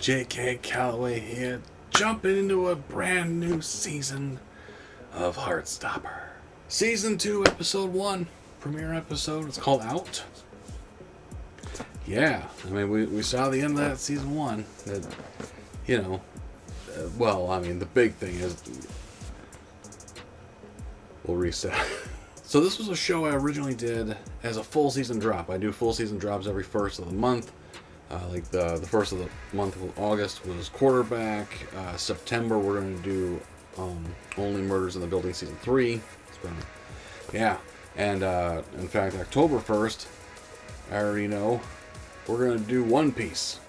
J.K. Calloway here, jumping into a brand new season of Heartstopper. Season 2, Episode 1, premiere episode. It's called Out. Yeah, I mean, we saw the end of that Season 1. That, you know, well, I mean, the big thing is... We'll reset. So this was a show I originally did as a full season drop. I do full season drops every first of the month. Like the first of the month of August was Quarterback. September we're going to do Only Murders in the Building Season 3. It's been, yeah. And in fact, October 1st, I already know, we're going to do One Piece.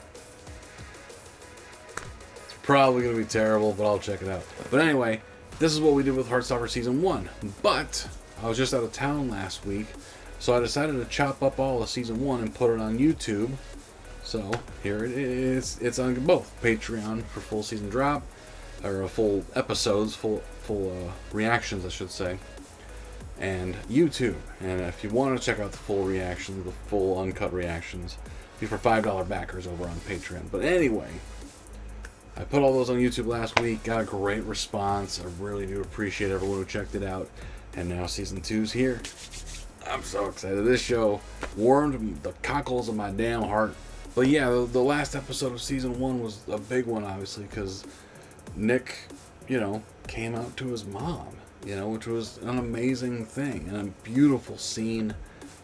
It's probably going to be terrible, but I'll check it out. But anyway, this is what we did with Heartstopper Season 1. But I was just out of town last week, so I decided to chop up all of Season 1 and put it on YouTube. So here it is. It's on both Patreon for full season drop, or full episodes, full reactions, I should say, and YouTube. And if you want to check out the full reactions, the full uncut reactions, be for $5 backers over on Patreon. But anyway, I put all those on YouTube last week. Got a great response. I really do appreciate everyone who checked it out. And now Season 2's here. I'm so excited. This show warmed the cockles of my damn heart. But yeah, the last episode of Season 1 was a big one, obviously, because Nick, you know, came out to his mom, you know, which was an amazing thing. And a beautiful scene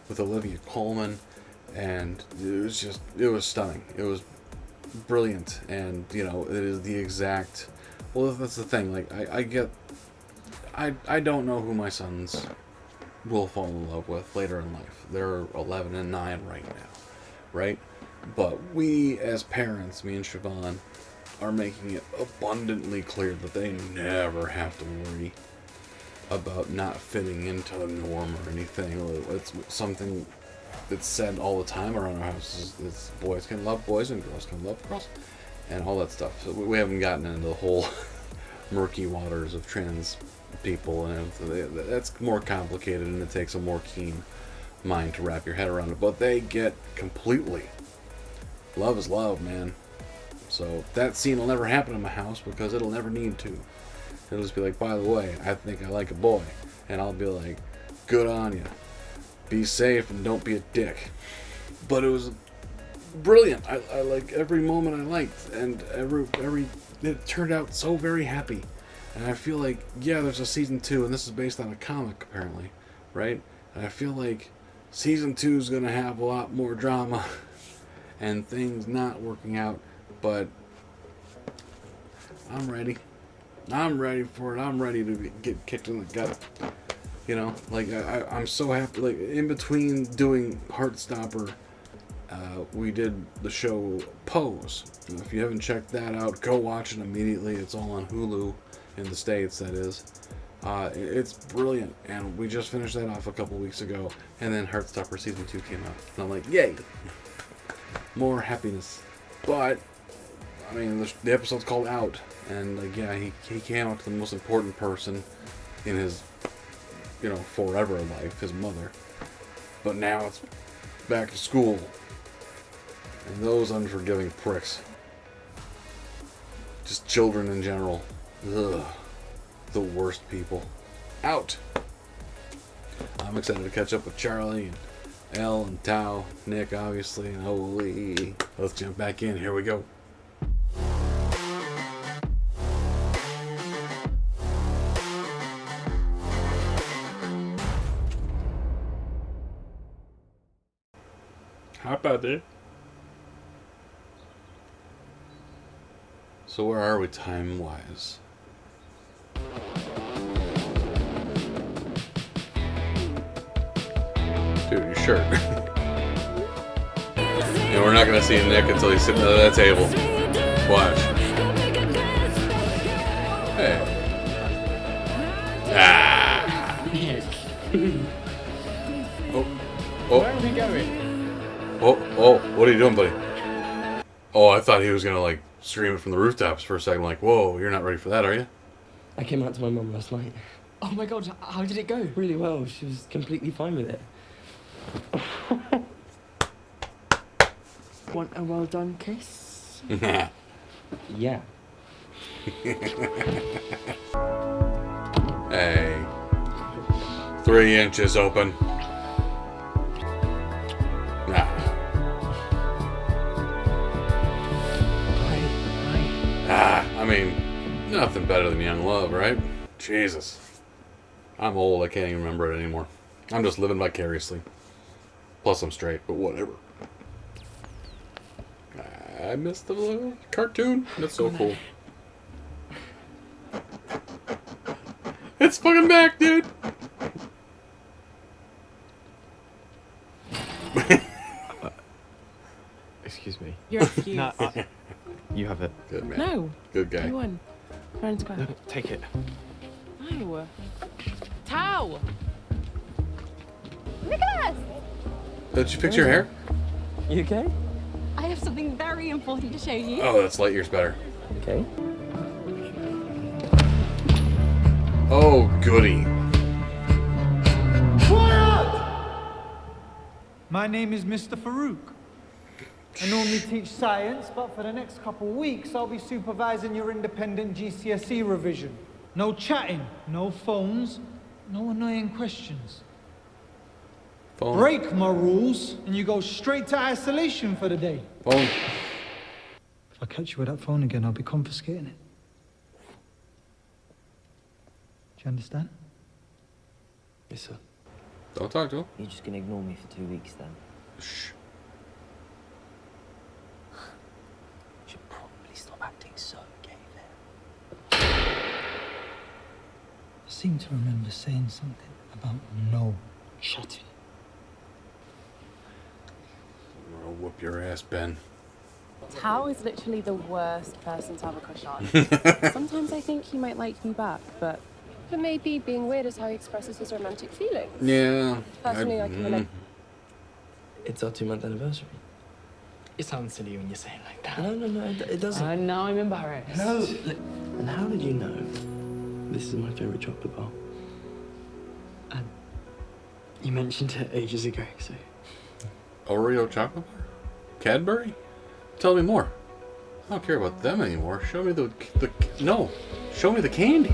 with Olivia Colman. And it was stunning. It was brilliant. And, you know, it is the exact... Well, that's the thing. Like, I don't know who my sons will fall in love with later in life. They're 11 and 9 right now, right? But we, as parents, me and Siobhan, are making it abundantly clear that they never have to worry about not fitting into the norm or anything. It's something that's said all the time around our house. It's boys can love boys and girls can love girls, and all that stuff. So we haven't gotten into the whole murky waters of trans people, and that's more complicated, and it takes a more keen mind to wrap your head around it. But they get completely... Love is love, man. So that scene will never happen in my house because it'll never need to. It'll just be like, by the way, I think I like a boy. And I'll be like, good on you. Be safe and don't be a dick. But it was brilliant. I like every moment I liked. And it turned out so very happy. And I feel like, yeah, there's a Season 2, and this is based on a comic, apparently. Right? And I feel like Season 2 is going to have a lot more drama. And things not working out, but I'm ready. I'm ready for it. I'm ready to get kicked in the gut. You know, like I'm so happy. Like in between doing Heartstopper, we did the show Pose. If you haven't checked that out, go watch it immediately. It's all on Hulu in the States, that is. It's brilliant, and we just finished that off a couple weeks ago, and then Heartstopper Season 2 came out, and I'm like, yay! More happiness. But I mean, the episode's called Out, and like, yeah, he came out to the most important person in his, you know, forever life, his mother. But now it's back to school, and those unforgiving pricks, just children in general, ugh, the worst people. Out. I'm excited to catch up with Charlie and Elle and Tao, Nick, obviously, and holy. Let's jump back in. Here we go. How about it? So where are we time-wise? Dude, your shirt. And we're not gonna see Nick until he's sitting at that table. Watch. Hey. Ah. Nick. Oh. Where are we going? Oh. What are you doing, buddy? Oh, I thought he was gonna like scream it from the rooftops for a second. Like, whoa, you're not ready for that, are you? I came out to my mum last night. Oh my god, how did it go? Really well. She was completely fine with it. Want a well done kiss? Yeah. Hey. 3 inches open. Nah. I mean, nothing better than young love, right? Jesus. I'm old, I can't even remember it anymore. I'm just living vicariously. Plus I'm straight, but whatever. I missed the little cartoon. That's so cool. It's fucking back, dude! Excuse me. You're excused. Nah, you have it. Good man. No. Good guy. You won. Fair and square. No, take it. No. Towel! Nicholas! Did you fix your hair? You okay? I have something very important to show you. Oh, that's light years better. Okay. Oh, goody. My name is Mr. Farouk. I normally teach science, but for the next couple of weeks, I'll be supervising your independent GCSE revision. No chatting, no phones, no annoying questions. Phone. Break my rules, and you go straight to isolation for the day. Phone. If I catch you with that phone again, I'll be confiscating it. Do you understand? Yes, sir. Don't talk to him. You're just gonna ignore me for 2 weeks then? Shh. Should probably stop acting so gay then. I seem to remember saying something about no chatting. I'll whoop your ass, Ben. Tao is literally the worst person to have a crush on. Sometimes I think he might like me back, but maybe being weird is how he expresses his romantic feelings. Yeah. Personally, I can relate. It's our 2-month anniversary. It sounds silly when you say it like that. No, it doesn't. Now I'm embarrassed. No. Look, and how did you know this is my favourite chocolate bar? You mentioned it ages ago, so... Oreo chocolate bar? Cadbury? Tell me more. I don't care about them anymore. Show me the no. Show me the candy.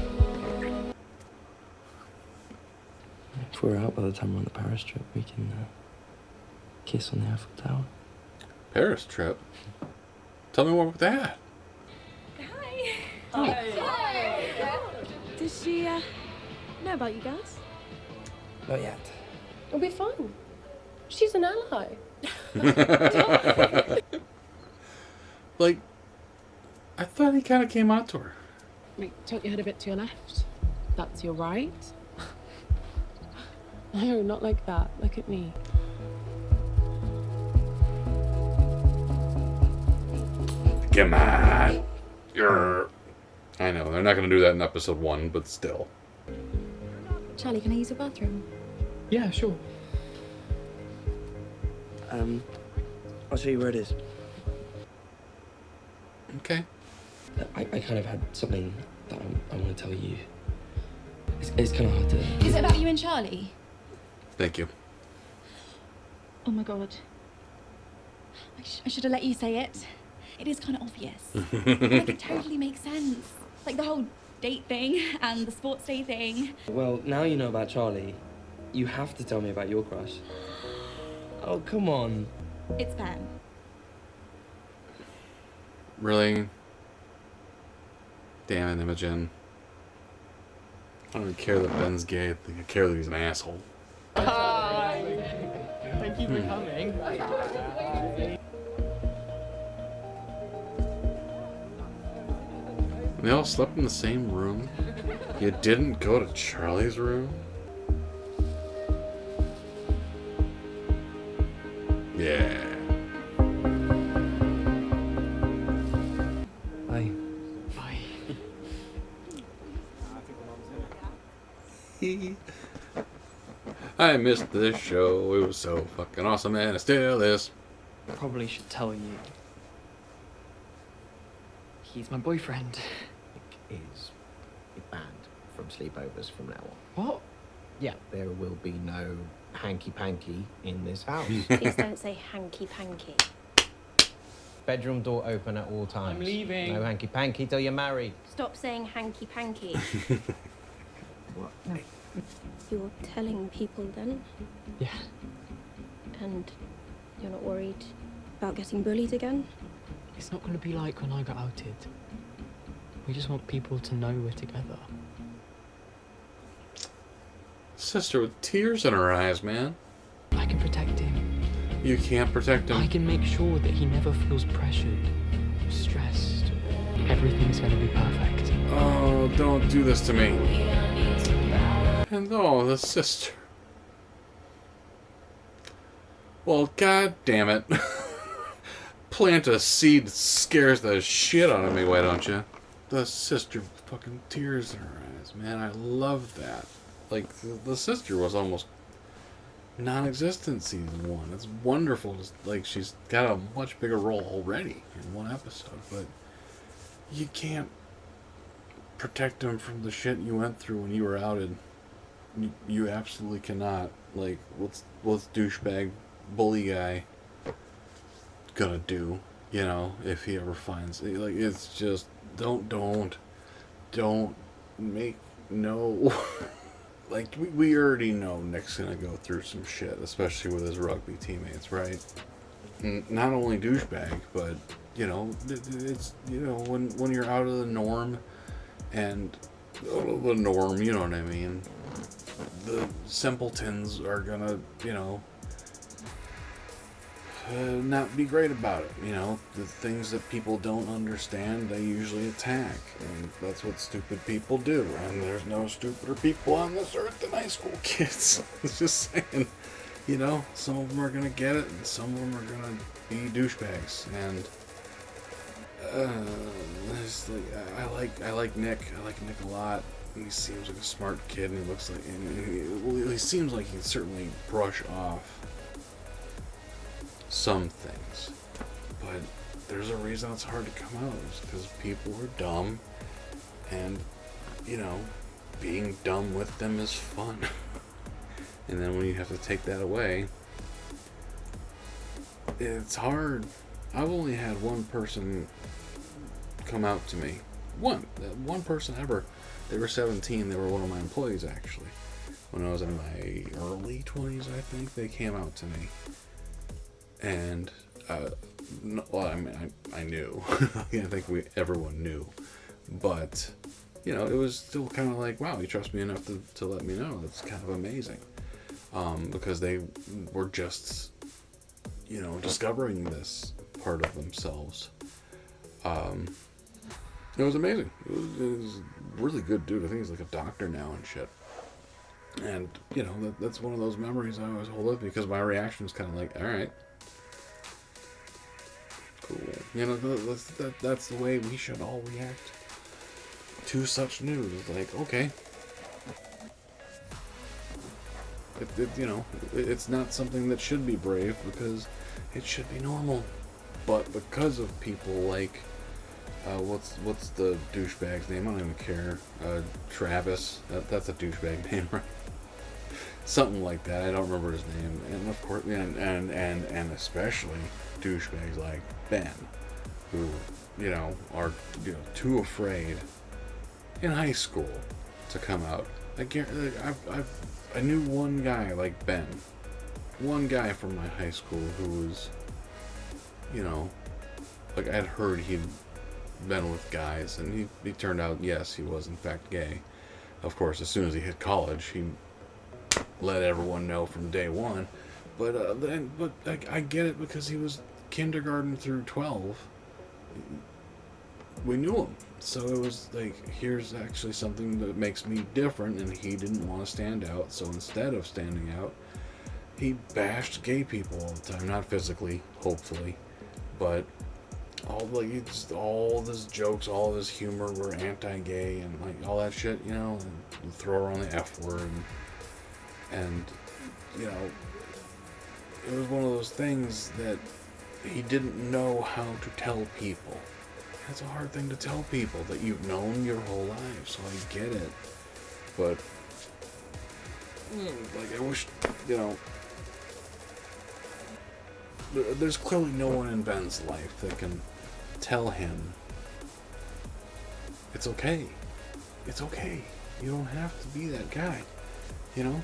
If we're out by the time we're on the Paris trip, we can kiss on the Eiffel Tower. Paris trip? Tell me more about that. Hi. Hi. Does she know about you guys? Not yet. It'll be fun. She's an ally. Like, I thought he kind of came out to her. Wait, tilt your head a bit to your left. That's your right. No, not like that. Look at me. Come on. Grr. I know, they're not going to do that in episode 1, but still. Charlie, can I use your bathroom? Yeah, sure. I'll show you where it is. Okay. I kind of had something that I want to tell you. It's kind of hard to... Is it about you and Charlie? Thank you. Oh my god. I should have let you say it. It is kind of obvious. Like, it totally makes sense. Like the whole date thing and the sports day thing. Well, now you know about Charlie. You have to tell me about your crush. Oh, come on. It's Ben. Really? Damn it, Imogen. I don't even care that Ben's gay. I care that he's an asshole. Hi! Thank you for coming. They all slept in the same room? You didn't go to Charlie's room? Yeah. Bye. Bye. I missed this show. It was so fucking awesome, and it still is. Probably should tell you. He's my boyfriend. Is banned from sleepovers from now on. What? Yeah, there will be no hanky-panky in this house. Please don't say hanky-panky. Bedroom door open at all times. I'm leaving. No hanky-panky till you're married. Stop saying hanky-panky. What? No. You're telling people then? Yeah. And you're not worried about getting bullied again? It's not going to be like when I got outed. We just want people to know we're together. Sister with tears in her eyes, man. I can protect him. You can't protect him. I can make sure that he never feels pressured, stressed. Everything's going to be perfect. Oh, don't do this to me. And oh, the sister. Well, god damn it. Plant a seed that scares the shit out of me, why don't you? The sister with fucking tears in her eyes, man. I love that. Like, the sister was almost non-existent season 1. It's wonderful. Like, she's got a much bigger role already in one episode, but you can't protect him from the shit you went through when you were outed. You absolutely cannot. Like, what's douchebag bully guy gonna do, you know, if he ever finds it? Like, it's just don't make no like we already know Nick's gonna go through some shit, especially with his rugby teammates, right? Not only douchebag, but you know, it's, you know, when you're out of the norm and out of the norm, you know what I mean, the simpletons are gonna, you know, not be great about it. You know, the things that people don't understand, they usually attack, and that's what stupid people do. And there's no stupider people on this earth than high school kids. It's just saying, you know, some of them are gonna get it, and some of them are gonna be douchebags. And it's like, I like Nick. I like Nick a lot. He seems like a smart kid, and he looks like, and he seems like he'd certainly brush off some things, but there's a reason it's hard to come out. It's because people are dumb, and you know, being dumb with them is fun. And then when you have to take that away, it's hard. I've only had one person come out to me. One person ever. They were 17. They were one of my employees, actually. When I was in my early 20s, I think, they came out to me. And, well, I mean, I knew. I think everyone knew. But, you know, it was still kind of like, wow, you trust me enough to let me know. That's kind of amazing. Because they were just, you know, discovering this part of themselves. It was amazing. It was a really good dude. I think he's like a doctor now and shit. And, you know, that's one of those memories I always hold with me, because my reaction is kind of like, all right. Cool. You know, that's the way we should all react to such news. It's like, okay. You know, it's not something that should be brave, because it should be normal. But because of people like, what's the douchebag's name? I don't even care. Travis. That's a douchebag name, right? Something like that. I don't remember his name. And of course, and especially douchebags like Ben, who, you know, are, you know, too afraid in high school to come out. I knew one guy like Ben, one guy from my high school who was, you know, like, I'd heard he'd been with guys, and he turned out, yes, he was in fact gay. Of course, as soon as he hit college, he let everyone know from day one. But I get it, because he was kindergarten through 12. We knew him, so it was like, here's actually something that makes me different, and he didn't want to stand out. So instead of standing out, he bashed gay people all the time. Not physically, hopefully, but all of his jokes, all of his humor were anti-gay and like all that shit, you know, and throw around the F word, and you know, it was one of those things that he didn't know how to tell people. That's a hard thing to tell people that you've known your whole life, so I get it. But like, I wish, you know, there's clearly no one in Ben's life that can tell him it's okay. It's okay. You don't have to be that guy. You know?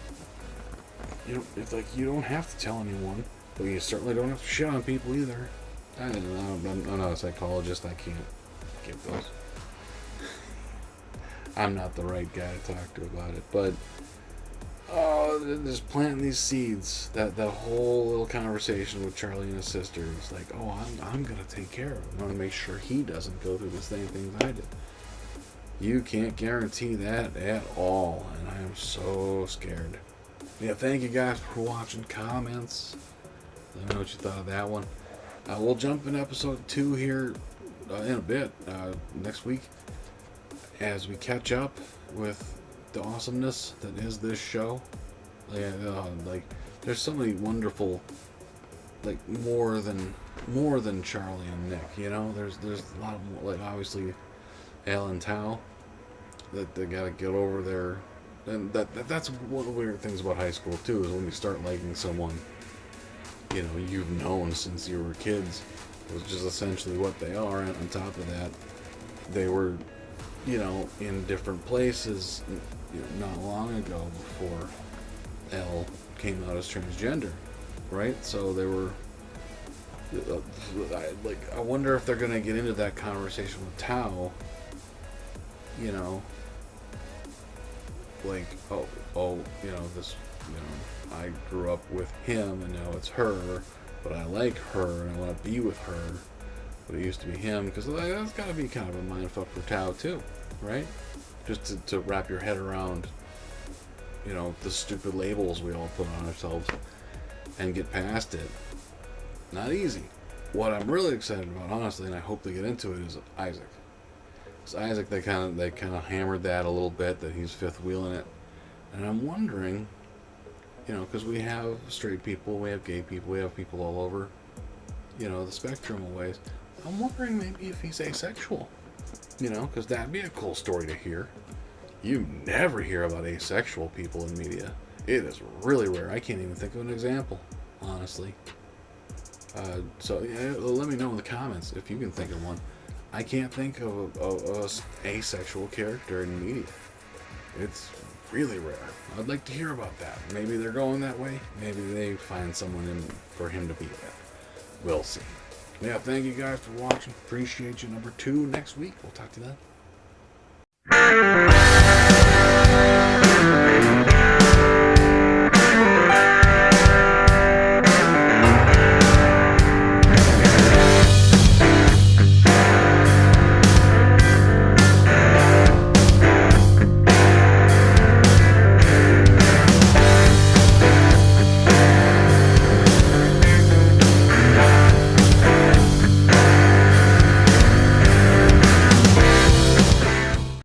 It's like you don't have to tell anyone, but you certainly don't have to shit on people either. I'm not a psychologist. I can't give those. I'm not the right guy to talk to about it, but just planting these seeds. That whole little conversation with Charlie and his sister is like, oh, I'm gonna take care of him. I'm gonna make sure he doesn't go through the same things I did. You can't guarantee that at all, and I am so scared. Yeah, thank you guys for watching. Comments. Let me know what you thought of that one. We'll jump in episode 2 here in a bit next week as we catch up with the awesomeness that is this show. Like there's so many wonderful, like more than Charlie and Nick. You know, there's a lot of more, like obviously Al and Tao that they gotta get over their. And that's one of the weird things about high school too, is when you start liking someone, you know, you've known since you were kids, which is essentially what they are. And on top of that, they were, you know, in different places, you know, not long ago before Elle came out as transgender, right? So they were, I wonder if they're gonna get into that conversation with Tao, you know. Like, oh, you know, this, you know, I grew up with him and now it's her, but I like her and I want to be with her, but it used to be him, because that's got to be kind of a mindfuck for Tao too, right? Just to wrap your head around, you know, the stupid labels we all put on ourselves and get past it. Not easy. What I'm really excited about, honestly, and I hope they get into it, is Isaac. So Isaac, they kind of hammered that a little bit, that he's fifth wheeling it, and I'm wondering, you know, because we have straight people, we have gay people, we have people all over, you know, the spectrum of ways. I'm wondering maybe if he's asexual, you know, because that'd be a cool story to hear. You never hear about asexual people in media. It is really rare. I can't even think of an example, honestly. So yeah, let me know in the comments if you can think of one. I can't think of a asexual character in media. It's really rare. I'd like to hear about that. Maybe they're going that way. Maybe they find someone for him to be with. We'll see. Yeah, thank you guys for watching. Appreciate you. Number 2 next week. We'll talk to you then.